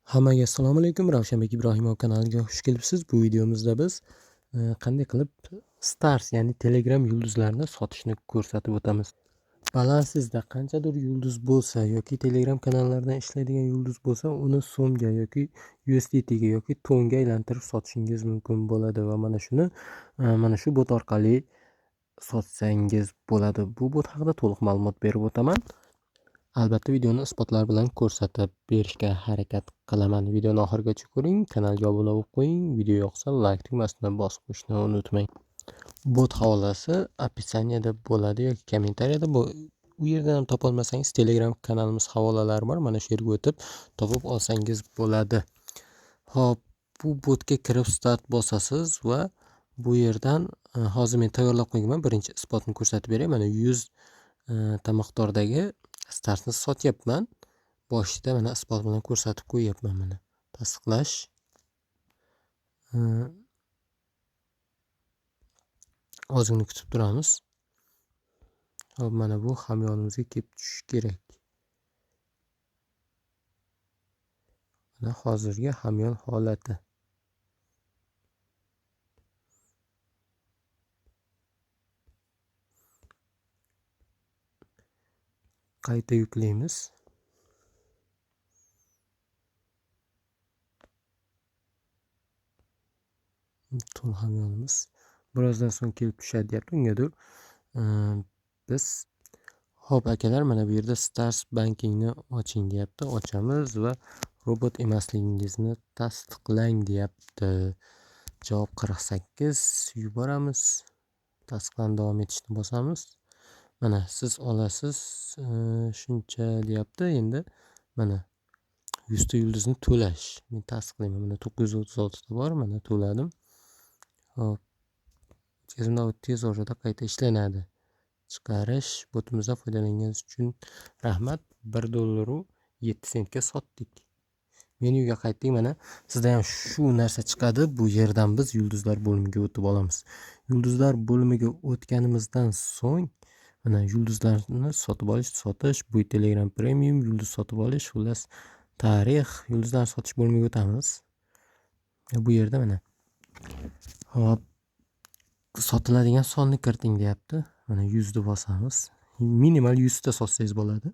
Hammaga assalomu alaykum. Ravshanbek Ibrohimov kanaliga xush kelibsiz. Bu videomizda biz qanday qilib Stars ya'ni Telegram yulduzlarini sotishni ko'rsatib o'tamiz. Balansingizda qanchadir yulduz bo'lsa yoki Telegram kanallaridan ishlaydigan yulduz bo'lsa, uni so'mga yoki USDT ga yoki tonga aylantirib sotishingiz mumkin bo'ladi va mana shu bot orqali sotsangiz bo'ladi. Bu bot haqida to'liq ma'lumot berib o'taman. Albatta videoni isbotlar bilan ko'rsatib berishga harakat qilaman. Videoni oxirigacha ko'ring, kanalga obuna bo'lib qo'ying. Video yoqsa like tugmasini bosib qo'yishni unutmang. Bot havolasi описаниеda bo'ladi yoki kommentariyada. U yerdan ham topa olmasangiz Telegram kanalimiz havolalari bor. Mana shu yerga o'tib topib olsangiz bo'ladi. Xo'p, bu botga kirib start bosasiz va bu yerdan hozir men tayyorlab qo'yganman. Birinchi isbotni ko'rsatib beray. Mana 100 ta miqdordagi Starsni sotyapman. Boshida mana isbot bilan ko'rsatib qo'yapman. Mana tasdiqlash. Ozgina kutib turamiz. Hop, mana bu hamyonimizga kelib tushishi kerak. Mana hozirgi hamyon holati. Qayta yuklaymiz. To'l hamyonimiz birozdan so'ng kelib tushadi deyapti. Ungadir biz hop akalar, mana bu yerda Stars bankingni oching deyapti. Ochamiz va robot emasligingizni tasdiqlang deyapti. Javob 48 yuboramiz. Tasdiqdan davom etishni bosamiz. Mana siz olasiz shuncha deyapti. Endi mana 100 ta yulduzni to'lash. Men tasdiqlayman. Mana 936 ta bor. Mana to'ladim. Hop. O'tkazimlar tez orada qayta ishlanadi. Chiqarish botimizdan foydalanganingiz uchun rahmat. $1.07 sotdik. Menyuga qaytdik. Mana sizda ham shu narsa chiqadi. Bu yerdan biz yulduzlar bo'limiga o'tib olamiz. Yulduzlar bo'limiga o'tganimizdan so'ng mana yulduzlarni sotib olish, sotish, bu Telegram Premium, yulduz sotib olish, xullas tarix, yulduzlarni sotish bo'limiga o'tamiz. Bu yerda mana hop, sotiladigan sonni kiriting deyapti. Mana 100 ni bosamiz. Minimal 100 ta sotsangiz bo'ladi.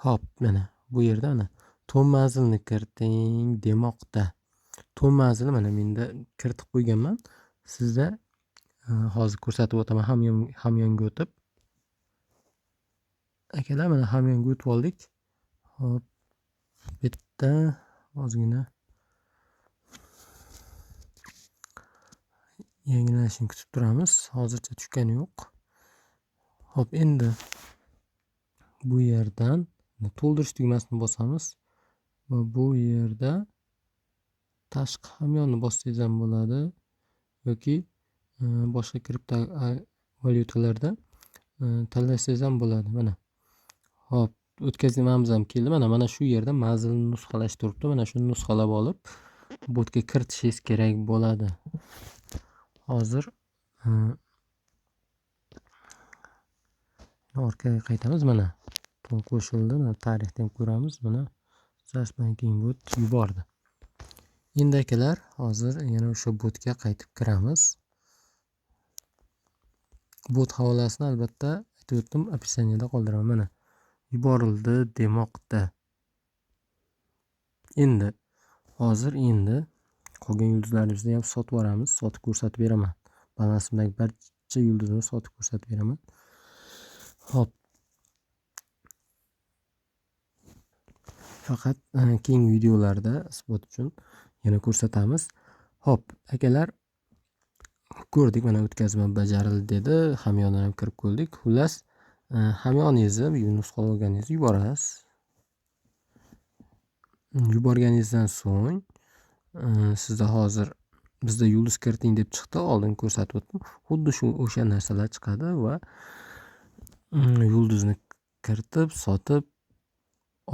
Hop, mana bu yerda mana to'm manzilni kiriting demoqda. To'm manzili mana menda kiritib qo'yganman. Sizda hozir ko'rsatib o'taman. Hamyonga o'tib. Akalar, mana hamyonga o'tib oldik. Hop, bitta ozgina yangilanishini kutib turamiz. Hozircha tushgani yo'q. Hop, endi bu yerdan to'ldirish tugmasini bosamiz va bu yerda tashqi hamyonni bossangiz ham bo'ladi yoki boshqa kripto valyutalarda tanlasangiz ham bo'ladi. Mana hop, o'tkazmamiz ham keldi. Mana shu yerda manzilni nusxalash turibdi. Mana shuni nusxalab olib botga kiritishingiz kerak bo'ladi. Hozir orqaga qaytamiz. Mana to'l qo'shildi. Mana tarixdan ko'ramiz. Mana Stars banking bot yubordi. Endi akalar, hozir yana o'sha botga qaytib kiramiz. Bot havolasini albatta aytib o'tdim, описаниеda qoldiraman. Mana yuborildi demoqda. Endi qolgan yulduzlarimizni ham sotib yuboramiz, sotib ko'rsatib beraman. Balansimdagi barcha yulduzni sotib ko'rsatib beraman. Hop. Faqat keyingi videolarda isbot uchun yana ko'rsatamiz. Hop, akalar, ko'rdik, mana o'tkazma bajarildi dedi. Hamyonni ham kirib ko'rdik. Xullas, hamyoningizni nusxalab olganingizni yuborasiz. Yuborganingizdan so'ng sizda hozir bizda yulduz kiriting deb chiqdi, oldin ko'rsatib o'tdim. Xuddi o'sha narsalar chiqadi va yulduzni kiritib, sotib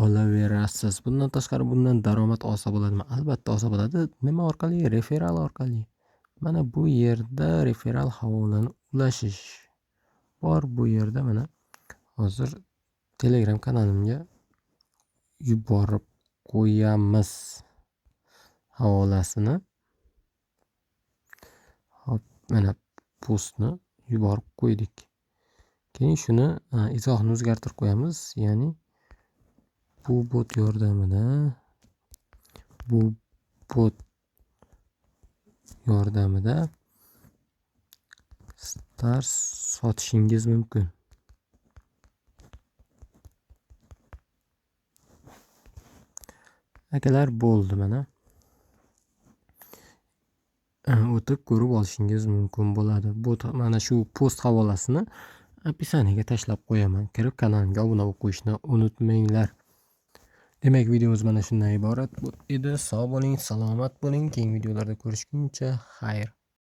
olaverasiz. Bundan tashqari bundan daromad olsa bo'ladimi? Albatta olsa bo'ladi. Nima orqali? Referal orqali. Mana bu yerda referal havolani ulashish bor. Bu yerda mana hozir Telegram kanalimga yuborib qo'yamiz havolasini. Hop, mana postni yuborib qo'ydik. Keyin shuni izohni o'zgartirib qo'yamiz. Ya'ni bu bot yordamida Stars sotishingiz mumkin. Akalar, bo'ldi mana. O'tib ko'rib olishingiz mumkin bo'ladi. Bu mana shu post havolasini opisiyaga tashlab qo'yaman. Kirib kanalimga obuna bo'lib qo'yishni unutmanglar. Demak, videomiz mana shundan iborat edi. Sog' bo'ling, salomat bo'ling. Keyingi videolarda ko'rishguncha xayr.